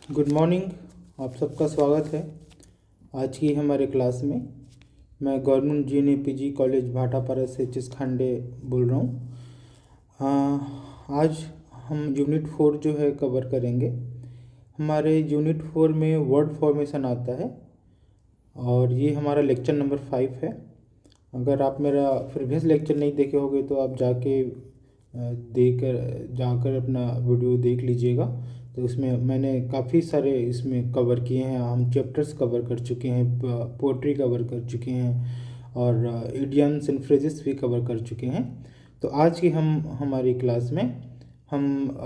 Good morning. आप सबका स्वागत है आज की हमारे क्लास में। मैं गवर्नमेंट GNAPG कॉलेज भाटापारा से एच खांडे बोल रहा हूँ। आज हम यूनिट 4 जो है कवर करेंगे। हमारे यूनिट 4 में वर्ड फॉर्मेशन आता है और ये हमारा लेक्चर नंबर 5 है। अगर आप मेरा प्रीवियस लेक्चर नहीं देखे होंगे तो आप जाकर अपना वीडियो देख लीजिएगा। तो उसमें मैंने काफ़ी सारे इसमें कवर किए हैं। हम चैप्टर्स कवर कर चुके हैं, पोएट्री कवर कर चुके हैं और इडियम्स एंड फ्रेजेस भी कवर कर चुके हैं। तो आज की हमारी क्लास में हम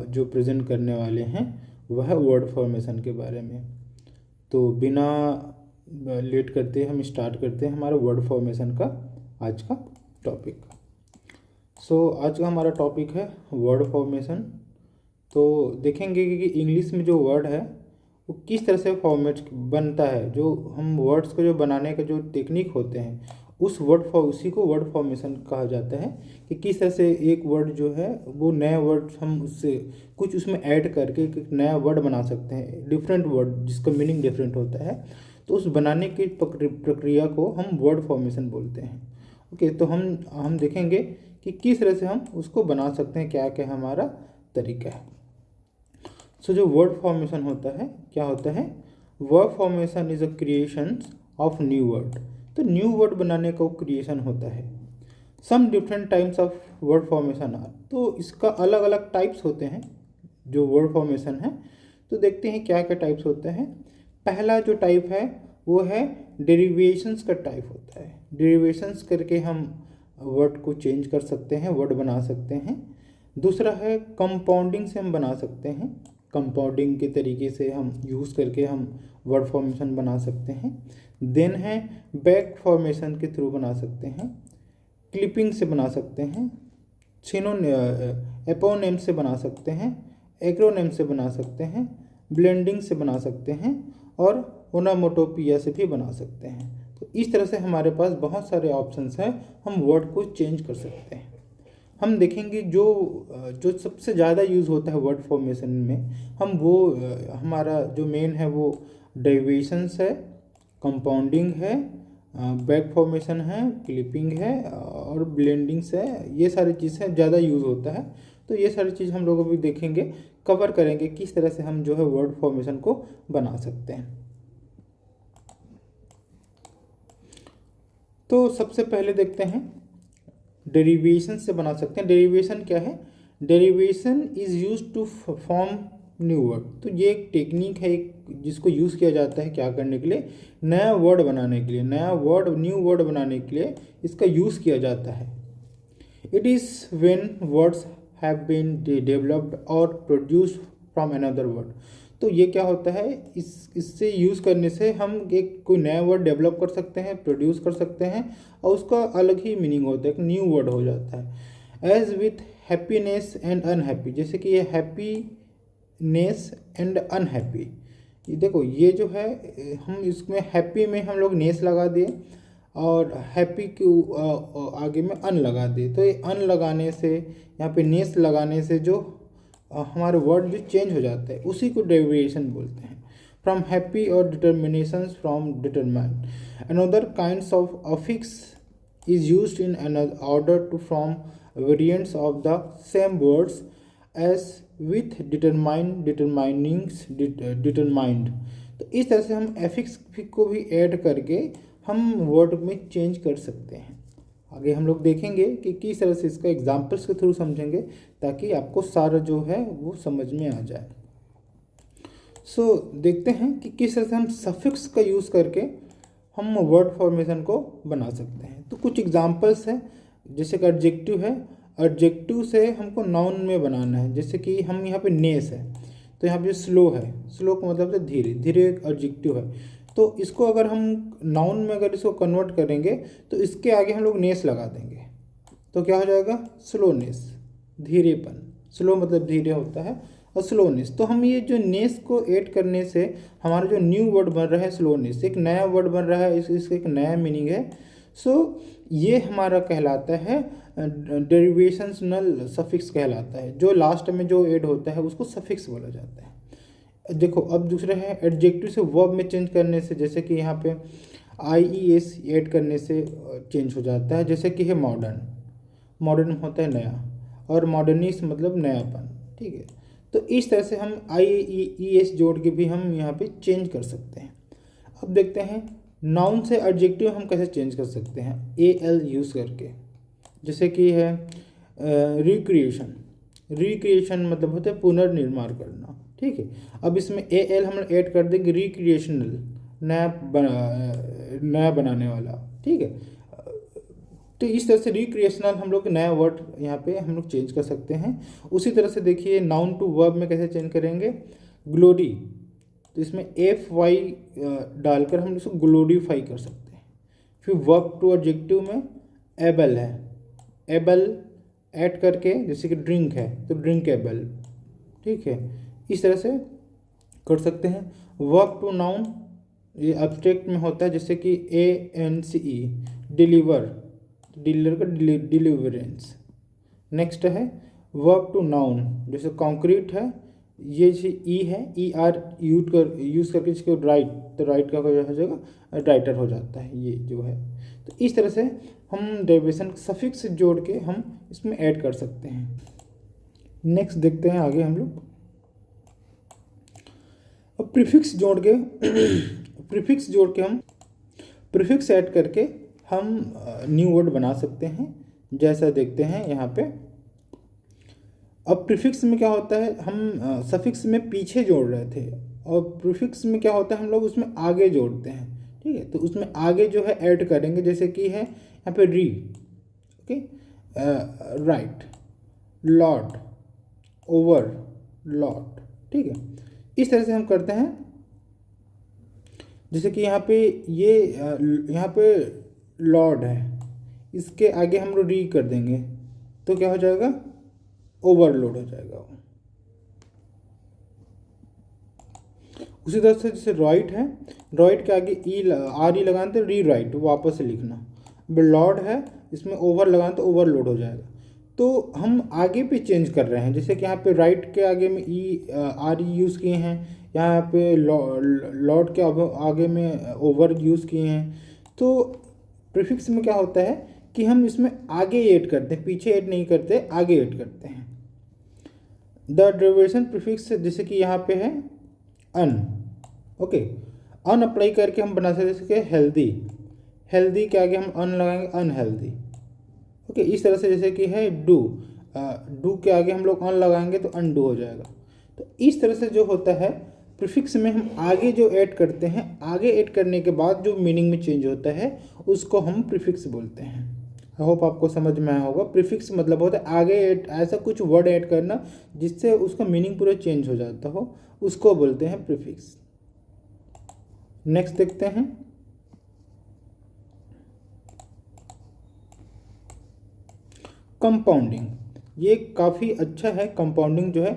जो प्रेजेंट करने वाले हैं वह है वर्ड फॉर्मेशन के बारे में। तो बिना लेट करते हम स्टार्ट करते हैं हमारा वर्ड फॉर्मेशन का आज का टॉपिक। आज का हमारा टॉपिक है वर्ड फॉर्मेशन। तो देखेंगे कि इंग्लिश में जो वर्ड है वो किस तरह से फॉर्मेट बनता है। जो हम वर्ड्स को जो बनाने का जो टेक्निक होते हैं उसी को वर्ड फॉर्मेशन कहा जाता है। कि किस तरह से एक वर्ड जो है वो नया वर्ड हम उससे कुछ उसमें ऐड करके एक नया वर्ड बना सकते हैं, डिफरेंट वर्ड जिसका मीनिंग डिफरेंट होता है। तो उस बनाने की प्रक्रिया को हम वर्ड फॉर्मेशन बोलते हैं। ओके, तो हम देखेंगे कि किस तरह से हम उसको बना सकते हैं, क्या क्या हमारा तरीका है। जो वर्ड फॉर्मेशन होता है, क्या होता है? Word formation is a creation of new word. तो न्यू वर्ड बनाने का क्रिएशन होता है। Some different types of word formation are. तो इसका अलग अलग टाइप्स होते हैं जो वर्ड फॉर्मेशन है। तो देखते हैं क्या क्या टाइप्स होते हैं। पहला जो टाइप है वो है डेरिवेशंस का टाइप होता है। डेरिवेशंस करके हम वर्ड को चेंज कर सकते हैं, वर्ड बना सकते हैं। दूसरा है कंपाउंडिंग से हम बना सकते हैं। कंपाउंडिंग के तरीके से हम यूज़ करके हम वर्ड फॉर्मेशन बना सकते हैं। देन है बैक फॉर्मेशन के थ्रू बना सकते हैं। क्लिपिंग से बना सकते हैं। एपोनेम से बना सकते हैं। एक्रोनेम से बना सकते हैं। ब्लेंडिंग से बना सकते हैं और ओनोमोटोपिया से भी बना सकते हैं। तो इस तरह से हमारे पास बहुत सारे ऑप्शंस हैं, हम वर्ड को चेंज कर सकते हैं। हम देखेंगे जो सबसे ज़्यादा यूज़ होता है वर्ड फॉर्मेशन में, हमारा जो मेन है वो डेरिवेशंस है, कंपाउंडिंग है, बैक फॉर्मेशन है, क्लिपिंग है और ब्लेंडिंग्स है। ये सारी चीज़ें ज़्यादा यूज़ होता है। तो ये सारी चीज़ हम लोग अभी देखेंगे, कवर करेंगे किस तरह से हम जो है वर्ड फॉर्मेशन को बना सकते हैं। तो सबसे पहले देखते हैं डेरिवेशन से बना सकते हैं। डेरिवेशन क्या है? Derivation is use to form new word. तो ये एक टेक्निक है, जिसको यूज़ किया जाता है क्या करने के लिए? नया वर्ड बनाने के लिए, न्यू वर्ड बनाने के लिए इसका यूज़ किया जाता है। It is when words have been developed और प्रोड्यूस्ड फ्रॉम अनदर वर्ड। तो ये क्या होता है? इससे यूज़ करने से हम एक कोई नया वर्ड डेवलप कर सकते हैं, प्रोड्यूस कर सकते हैं और उसका अलग ही मीनिंग होता है, एक न्यू वर्ड हो जाता है। As with happiness and unhappy, जैसे कि ये हैप्पीनेस एंड अनहैप्पी। ये देखो, ये जो है हम इसमें हैप्पी में हम लोग नेस लगा दिए और हैप्पी के आगे में अन लगा दिए। तो ये अन लगाने से, यहाँ पे नेस लगाने से जो हमारे वर्ड जो चेंज हो जाता है उसी को डेरिवेशन बोलते हैं। फ्रॉम हैप्पी और determinations from determine. Another kinds of affix is used in order to form variants of the same words as with determine, determinings, determined. तो इस तरह से हम एफिक्स को भी ऐड करके हम वर्ड में चेंज कर सकते हैं। आगे हम लोग देखेंगे कि किस तरह से इसका एग्जाम्पल्स के थ्रू समझेंगे ताकि आपको सारा जो है वो समझ में आ जाए। देखते हैं कि किस तरह से हम सफिक्स का यूज़ करके हम वर्ड फॉर्मेशन को बना सकते हैं। तो कुछ एग्जाम्पल्स हैं, जैसे कि एडजेक्टिव है। एडजेक्टिव से हमको नाउन में बनाना है। जैसे कि हम यहाँ पे नेस है, तो यहाँ पे स्लो है। स्लो का मतलब है धीरे धीरे, एक एडजेक्टिव है। तो इसको अगर हम नाउन में अगर इसको कन्वर्ट करेंगे तो इसके आगे हम लोग नेस लगा देंगे, तो क्या हो जाएगा? स्लोनेस, धीरेपन। स्लो मतलब धीरे होता है और स्लोनेस। तो हम ये जो नेस को ऐड करने से हमारा जो न्यू वर्ड बन रहा है स्लोनेस, एक नया वर्ड बन रहा है, इसका एक नया मीनिंग है। ये हमारा कहलाता है डेरिवेशनल सफिक्स कहलाता है। जो लास्ट में जो ऐड होता है उसको सफिक्स बोला जाता है। देखो अब दूसरा है एडजेक्टिव से वर्ब में चेंज करने से, जैसे कि यहाँ पे IES ऐड करने से चेंज हो जाता है। जैसे कि है मॉडर्न, मॉडर्न होता है नया, और मॉडर्निस्ट मतलब नयापन, ठीक है। तो इस तरह से हम IES जोड़ के भी हम यहाँ पे चेंज कर सकते हैं। अब देखते हैं नाउन से एडजेक्टिव हम कैसे चेंज कर सकते हैं AL यूज़ करके। जैसे कि है रिक्रिएशन, रिक्रिएशन मतलब होता है पुनर्निर्माण करना, ठीक है। अब इसमें AL हम ऐड कर देंगे, रिक्रिएशनल, नया बनाने वाला, ठीक है। तो इस तरह से रिक्रिएशनल हम लोग नया वर्ड यहाँ पे हम लोग चेंज कर सकते हैं। उसी तरह से देखिए नाउन टू वर्ब में कैसे चेंज करेंगे, ग्लोरी, तो इसमें FY डालकर हम इसको ग्लोरीफाई कर सकते हैं। फिर वर्ब टू एडजेक्टिव में एबल है, एबल ऐड करके, जैसे कि ड्रिंक है तो ड्रिंक एबल, ठीक है। इस तरह से कर सकते हैं। वर्ब टू नाउन ये एब्स्ट्रैक्ट में होता है, जैसे कि ANCE, डिलीवर, डीलर का डिलीवरेंस। नेक्स्ट है वर्ब टू नाउन, जैसे कॉन्क्रीट है, ये जो E है ER यूज़ करके इसको राइट, तो राइट का हो जाएगा राइटर हो जाता है, ये जो है। तो इस तरह से हम डेरिवेशन सफिक्स जोड़ के हम इसमें ऐड कर सकते हैं। नेक्स्ट देखते हैं आगे हम लोग। अब प्रीफिक्स जोड़ के प्रीफिक्स जोड़ के हम प्रीफिक्स ऐड करके हम न्यू वर्ड बना सकते हैं। जैसा देखते हैं यहाँ पे, अब प्रीफिक्स में क्या होता है, हम सफिक्स में पीछे जोड़ रहे थे, और प्रीफिक्स में क्या होता है हम लोग उसमें आगे जोड़ते हैं, ठीक है। तो उसमें आगे जो है ऐड करेंगे, जैसे कि है यहाँ पे री, okay, right, Lord, over, Lord, ठीक है। इस तरह से हम करते हैं। जैसे कि यहाँ पे ये यहाँ पे लॉर्ड है, इसके आगे हम लोग री कर देंगे तो क्या हो जाएगा, ओवरलोड हो जाएगा। उसी तरह से जैसे राइट है, राइट के आगे RE लगाना तो री राइट, वापस से लिखना। लॉर्ड है, इसमें ओवर लगाना तो ओवरलोड हो जाएगा। तो हम आगे पे चेंज कर रहे हैं, जैसे कि यहाँ पे राइट के आगे में RE यूज़ किए हैं, यहाँ पे लॉर्ड के आगे में ओवर यूज़ किए हैं। तो प्रीफिक्स में क्या होता है कि हम इसमें आगे ऐड करते हैं, पीछे ऐड नहीं करते, आगे ऐड करते हैं। द डेरिवेशन प्रीफिक्स, जैसे कि यहाँ पे है अन, ओके, अन अप्लाई करके हम बना सकते हैं, जैसे कि हेल्दी, हेल्दी के आगे हम अन लगाएंगे, अनहेल्दी, ओके। इस तरह से जैसे कि है डू, डू के आगे हम लोग अन लगाएंगे तो अनडू हो जाएगा। तो इस तरह से जो होता है प्रीफिक्स में हम आगे जो ऐड करते हैं, आगे ऐड करने के बाद जो मीनिंग में चेंज होता है उसको हम प्रीफिक्स बोलते हैं। आई होप आपको समझ में आया होगा। प्रीफिक्स मतलब होता है आगे ऐसा कुछ वर्ड ऐड करना जिससे उसका मीनिंग पूरा चेंज हो जाता हो, उसको बोलते हैं प्रीफिक्स। नेक्स्ट देखते हैं। कंपाउंडिंग, ये काफ़ी अच्छा है। कंपाउंडिंग जो है,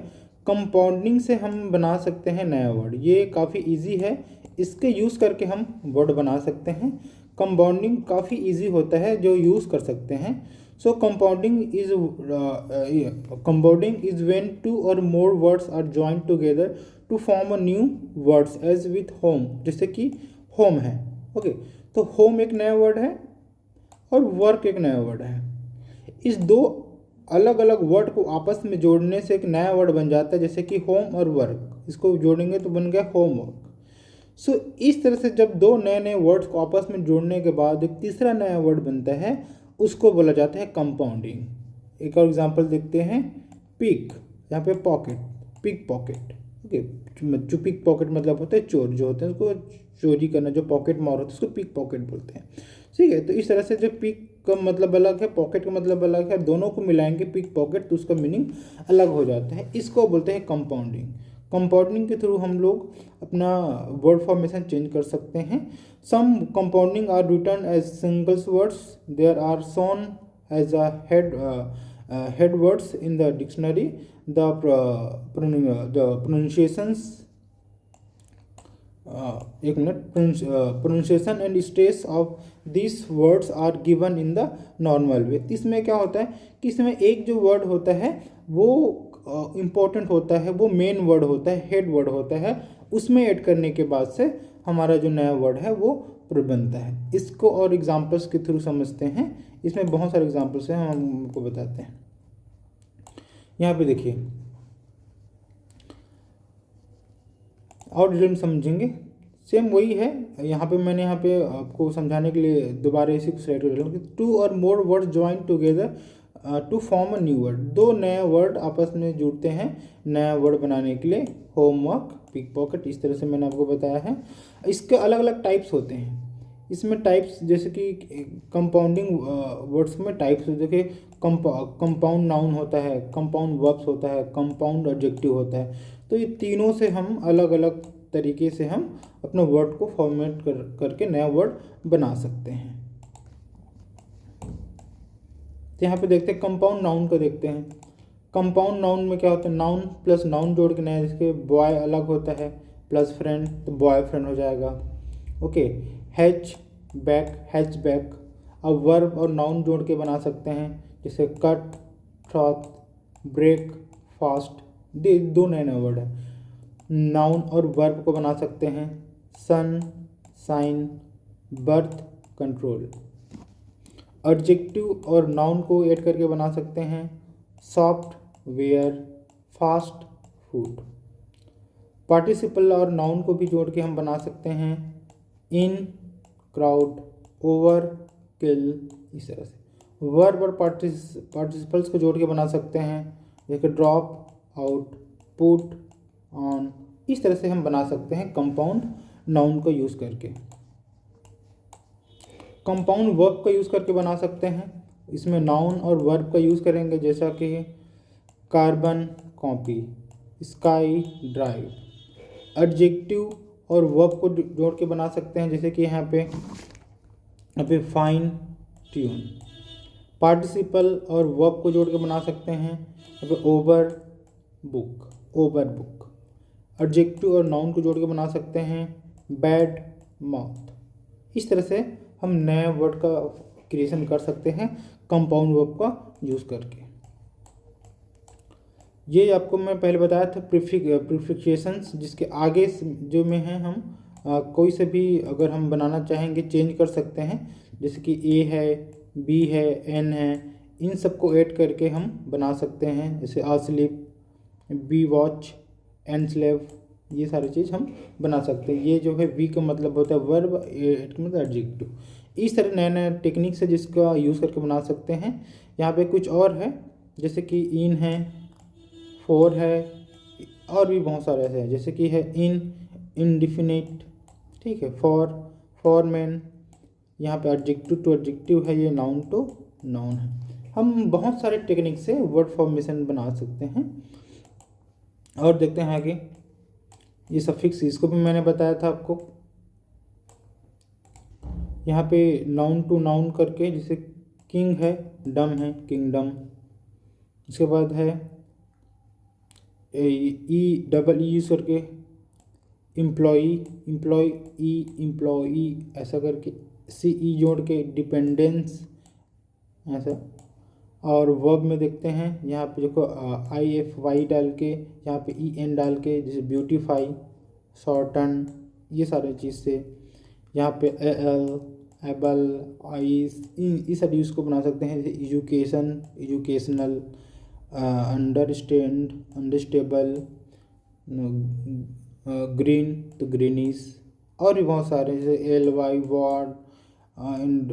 कंपाउंडिंग से हम बना सकते हैं नया वर्ड, ये काफ़ी इजी है, इसके यूज़ करके हम वर्ड बना सकते हैं। कंपाउंडिंग काफ़ी इजी होता है, जो यूज़ कर सकते हैं। So compounding is when two और more words are joined together to form a new words as with home, जैसे कि होम है, ओके। तो होम एक नया वर्ड है और वर्क एक नया वर्ड है। इस दो अलग अलग वर्ड को आपस में जोड़ने से एक नया वर्ड बन जाता है, जैसे कि होम और वर्क, इसको जोड़ेंगे तो बन गया होमवर्क। सो इस तरह से जब दो नए नए वर्ड्स को आपस में जोड़ने के बाद एक तीसरा नया वर्ड बनता है, उसको बोला जाता है कंपाउंडिंग। एक और एग्जांपल देखते हैं, पिक, यहाँ पे पॉकेट, पिक पॉकेट, ओके। जो पिक पॉकेट मतलब होता है चोर, जो होते हैं उसको चोरी करना, जो पॉकेट मार होता है उसको पिक पॉकेट बोलते हैं, ठीक है। तो इस तरह से जो पिक का मतलब अलग है, पॉकेट का मतलब अलग है, दोनों को मिलाएंगे पिक पॉकेट तो उसका मीनिंग अलग हो जाता है। इसको बोलते हैं कंपाउंडिंग। कंपाउंडिंग के थ्रू हम लोग अपना वर्ड फॉर्मेशन चेंज कर सकते हैं। Some compounding are return as singles words, there are shown as a head words in the dictionary. The pronunciations, एक मिनट, pronunciation and stress of this words are given in the normal way. इसमें क्या होता है कि इसमें एक जो वर्ड होता है वो इम्पोर्टेंट होता है, वो मेन वर्ड होता है, हेड वर्ड होता है, उसमें ऐड करने के बाद से हमारा जो नया वर्ड है वो बनता है। इसको और एग्जांपल्स के थ्रू समझते हैं। इसमें बहुत सारे एग्जांपल्स हैं, हम आपको बताते हैं। यहाँ पे देखिए और डिटेल में समझेंगे। सेम वही है, यहाँ पे मैंने यहाँ पे आपको समझाने के लिए दोबारा इसी को सेलेक्ट कर लिया। टू और more word join together to form a new word. दो नए वर्ड आपस में जुड़ते हैं नया वर्ड बनाने के लिए। होमवर्क, पिक पॉकेट, इस तरह से मैंने आपको बताया है। इसके अलग अलग टाइप्स होते हैं। इसमें टाइप्स जैसे कि कंपाउंडिंग वर्ड्स में टाइप्स देखिए, कंपाउंड नाउन होता है, कंपाउंड वर्ब्स होता है, कंपाउंड एडजेक्टिव होता है। तो ये तीनों से हम अलग अलग तरीके से हम अपने वर्ड को फॉर्मेट करके नया वर्ड बना सकते हैं। तो यहाँ पे देखते हैं कंपाउंड नाउन को देखते हैं। कंपाउंड नाउन में क्या होता है, नाउन प्लस नाउन जोड़ के नया, जैसे बॉय अलग होता है प्लस फ्रेंड तो बॉय फ्रेंड हो जाएगा। Okay, hatch back. अब वर्ब और नाउन जोड़ के बना सकते हैं, जैसे कट, ट्रॉथ, ब्रेक, फास्ट। दो नए नए वर्ड है। नाउन और वर्ब को बना सकते हैं, sun, sign, birth, control. Adjective और नाउन को ऐड करके बना सकते हैं, soft, ware, fast, food. Participle और नाउन को भी जोड़ के हम बना सकते हैं, इन, क्राउड, ओवर, किल, इस तरह से। वर्ब और पार्टिसिपल्स को जोड़ के बना सकते हैं, जैसे ड्रॉप, आउट, पुट, ऑन। इस तरह से हम बना सकते हैं कंपाउंड नाउन को यूज़ करके। कंपाउंड वर्ब का यूज़ करके बना सकते हैं। इसमें नाउन और वर्ब का यूज़ करेंगे, जैसा कि carbon, copy, sky, drive. Adjective और वर्ब को जोड़ के बना सकते हैं, जैसे कि यहाँ पे फाइन, ट्यून। पार्टिसिपल और वर्ब को जोड़ के बना सकते हैं, यहाँ पे ओवर बुक। एडजेक्टिव और नाउन को जोड़ के बना सकते हैं, बैड, माउथ। इस तरह से हम नए वर्ड का क्रिएशन कर सकते हैं कंपाउंड वर्ब का यूज़ करके। ये आपको मैं पहले बताया था प्रीफिक्सेशंस, जिसके आगे जो में हैं हम कोई से भी अगर हम बनाना चाहेंगे चेंज कर सकते हैं, जैसे कि ए है, बी है, एन है, इन सबको ऐड करके हम बना सकते हैं, जैसे asleep, be watch, enslave. ये सारी चीज़ हम बना सकते हैं। ये जो है वी का मतलब होता है वर्ब, एट का मतलब एडजेक्टिव। इस तरह नए नए टेक्निक से जिसका यूज़ करके बना सकते हैं। यहाँ पे कुछ और है, जैसे कि इन है, फोर है, और भी बहुत सारे ऐसे हैं, जैसे कि है इनडिफिनिट, ठीक है, फॉर मैन। यहाँ पे एडजेक्टिव टू एडजेक्टिव है, ये नाउन टू नाउन है। हम बहुत सारे टेक्निक से वर्ड फॉर्मेशन बना सकते हैं। और देखते हैं आगे, ये सफिक्स, इसको भी मैंने बताया था आपको। यहाँ पे नाउन टू नाउन करके, जैसे किंग है, डम है, किंगडम। इसके बाद है डबल यूज करके एम्प्लॉई, ऐसा करके CE जोड़ के डिपेंडेंस, ऐसा। और वर्ब में देखते हैं, यहाँ पे देखो IFY डाल के, यहाँ पे EN डाल के, जैसे ब्यूटीफाई, शॉर्टन, ये सारे चीज़ से। यहाँ पे एबल, आइस, इस सारी यूज़ को बना सकते हैं, जैसे एजुकेशनल, अंडरस्टेबल, ग्रीन तो ग्रीनीस। और भी बहुत सारे, जैसे LY, वार्ड, एंड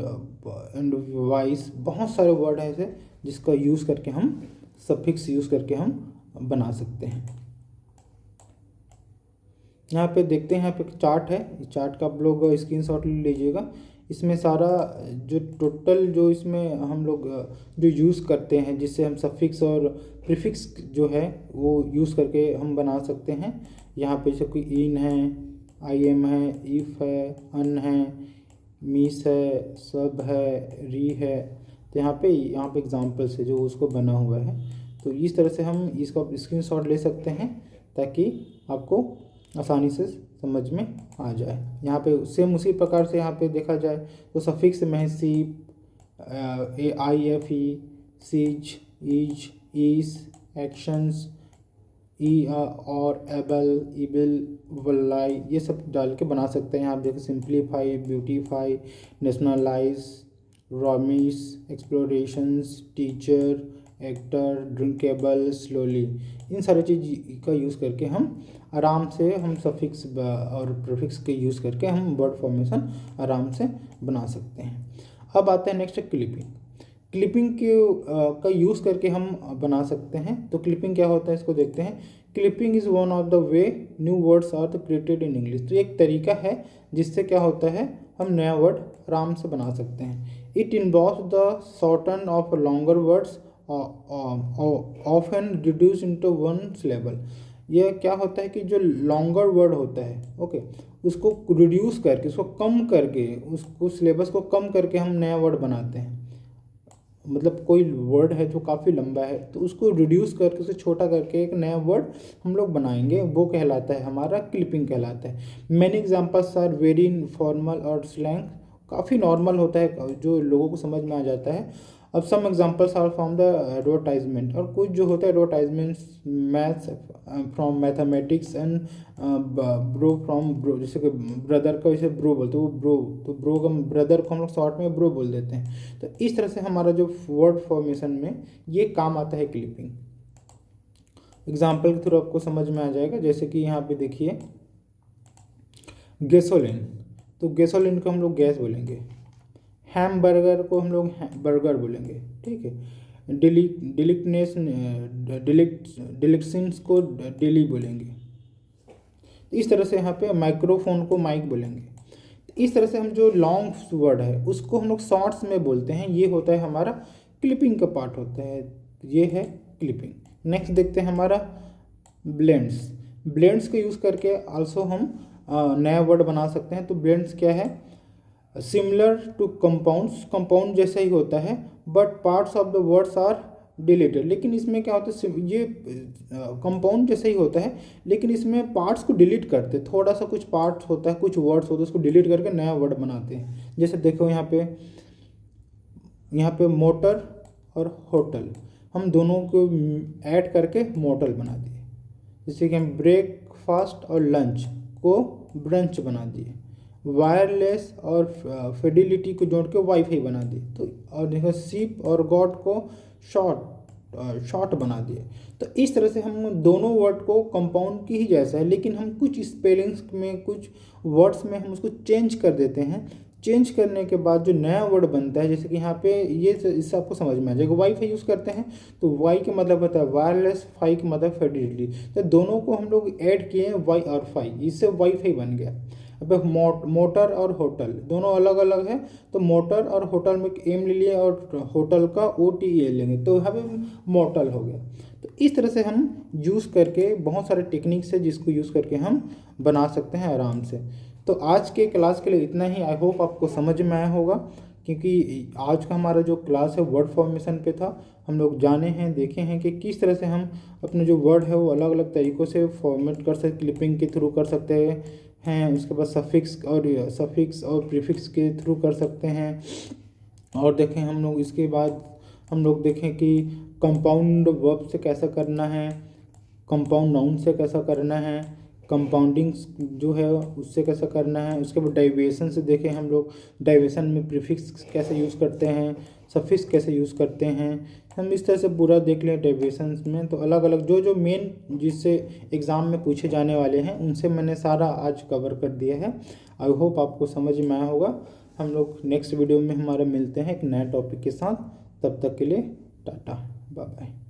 वाइस। बहुत सारे वर्ड हैं ऐसे जिसका यूज़ करके हम सफिक्स यूज़ करके हम बना सकते हैं। यहाँ पे देखते हैं, यहाँ पे चार्ट है, चार्ट का आप लोग स्क्रीनशॉट ले लीजिएगा। इसमें सारा जो टोटल जो इसमें हम लोग जो यूज़ करते हैं, जिससे हम सफिक्स और प्रीफिक्स जो है वो यूज़ करके हम बना सकते हैं। यहाँ पे जैसे कोई इन है, IM है, इफ़ है, अन है, मीस है, सब है, री है। तो यहाँ पे एग्जाम्पल्स है जो उसको बना हुआ है। तो इस तरह से हम इसका स्क्रीनशॉट ले सकते हैं ताकि आपको आसानी से समझ में आ जाए। यहाँ पे सेम उसी प्रकार से यहाँ पे देखा जाए तो सफिक्स में है सीप, IFE, सीज, ईज, ईस, एक्शंस, और एबल, इबिल, वल्लाई, ये सब डाल के बना सकते हैं। आप देखो सिंप्लीफाई, ब्यूटीफाई, नेशनलाइज, रॉमिस, explorations, teacher, actor, drinkable, slowly, इन सारी चीज़ का यूज़ करके हम आराम से हम सफिक्स और प्रीफिक्स के यूज़ करके हम वर्ड फॉर्मेशन आराम से बना सकते हैं। अब आते हैं नेक्स्ट क्लिपिंग। क्लिपिंग के का यूज़ करके हम बना सकते हैं। तो क्लिपिंग क्या होता है इसको देखते हैं। Clipping is one of the way new words are created in English. तो एक तरीका है जिससे क्या होता है हम नया वर्ड आराम से बना सकते हैं। It involves the shorten of longer words often reduce into one syllable. यह क्या होता है कि जो लॉन्गर वर्ड होता है ओके उसको रिड्यूस करके, उसको कम करके, उसको सिलेबस को कम करके हम नया वर्ड बनाते हैं। मतलब कोई वर्ड है जो काफ़ी लंबा है तो उसको रिड्यूस करके, उसे छोटा करके एक नया वर्ड हम लोग बनाएंगे, वो कहलाता है हमारा क्लिपिंग कहलाता है। Many examples are very formal और स्लैंग, काफ़ी नॉर्मल होता है जो लोगों को समझ में आ जाता है। अब some examples are from the advertisement, और कुछ जो होता है advertisements, maths from mathematics and bro from bro, जैसे कि ब्रदर का जैसे ब्रो बोलते हैं वो ब्रो, तो ब्रो का ब्रदर को हम लोग शॉर्ट में ब्रो बोल देते हैं। तो इस तरह से हमारा जो वर्ड फॉर्मेशन में ये काम आता है क्लिपिंग। एग्जाम्पल के थ्रू आपको समझ में आ जाएगा। जैसे कि यहाँ पे देखिए गैसोलिन, तो गैसोलिन को हम लोग गैस बोलेंगे। हैमबर्गर को हम लोग बर्गर बोलेंगे, ठीक है। डिलिक्शंस को डेली बोलेंगे। इस तरह से यहाँ पे माइक्रोफोन को माइक बोलेंगे। इस तरह से हम जो लॉन्ग वर्ड है उसको हम लोग शॉर्ट्स में बोलते हैं। ये होता है हमारा क्लिपिंग का पार्ट होता है, ये है क्लिपिंग। नेक्स्ट देखते हैं हमारा ब्लेंड्स। ब्लेंड्स का यूज़ करके आल्सो हम नया वर्ड बना सकते हैं। तो ब्लेंड्स क्या है, सिमिलर टू कंपाउंड्स, कंपाउंड जैसा ही होता है but parts of the words are deleted. लेकिन इसमें क्या होता है, ये कंपाउंड जैसा ही होता है लेकिन इसमें पार्ट्स को डिलीट करते, थोड़ा सा कुछ पार्ट्स होता है, कुछ वर्ड्स होते हैं, उसको डिलीट करके नया वर्ड बनाते हैं। जैसे देखो यहाँ पे मोटर और होटल, हम दोनों को ऐड करके मोटल बना दिए। जैसे कि हम ब्रेकफास्ट और लंच को ब्रंच बना दिए। वायरलेस और फिडिलिटी को जोड़ के वाईफाई बना दिए। तो और देखो सीप और गॉड को शॉर्ट बना दिए। तो इस तरह से हम दोनों वर्ड को कंपाउंड की ही जैसा है, लेकिन हम कुछ स्पेलिंग्स में, कुछ वर्ड्स में हम उसको चेंज कर देते हैं। चेंज करने के बाद जो नया वर्ड बनता है, जैसे कि यहाँ पे ये इससे आपको समझ में आ जाएगा। वाईफाई यूज़ करते हैं तो वाई का मतलब होता है वायरलेस, फाई का मतलब फिडिलिटी। तो दोनों को हम लोग ऐड किए हैं वाई और फाई, इससे वाईफाई बन गया। अब मोटर और होटल दोनों अलग अलग है, तो मोटर और होटल में एम ले लिया और होटल का OTE लेंगे तो यहाँ पे मोटल हो गया। तो इस तरह से हम यूज़ करके बहुत सारे टेक्निक्स है जिसको यूज़ करके हम बना सकते हैं आराम से। तो आज के क्लास के लिए इतना ही। आई होप आपको समझ में आया होगा, क्योंकि आज का हमारा जो क्लास है वर्ड फॉर्मेशन पे था। हम लोग जाने हैं, देखे हैं कि किस तरह से हम अपने जो वर्ड है वो अलग अलग तरीक़ों से फॉर्मेट कर सकते, क्लिपिंग के थ्रू कर सकते हैं, उसके बाद सफिक्स और प्रीफिक्स के थ्रू कर सकते हैं। और देखें हम लोग इसके बाद हम लोग देखें कि कंपाउंड वर्ब से कैसा करना है, कंपाउंड नाउन से कैसा करना है, कंपाउंडिंग जो है उससे कैसा करना है। उसके बाद डाइवेशन से देखें हम लोग, डाइवेशन में प्रीफिक्स कैसे यूज़ करते हैं, सफिक्स कैसे यूज़ करते हैं। हम इस तरह से पूरा देख लें डाइवेशंस में। तो अलग अलग जो मेन जिससे एग्ज़ाम में पूछे जाने वाले हैं उनसे मैंने सारा आज कवर कर दिया है। आई होप आपको समझ में आया होगा। हम लोग नेक्स्ट वीडियो में हमारे मिलते हैं एक नए टॉपिक के साथ। तब तक के लिए टाटा, बाय बाय।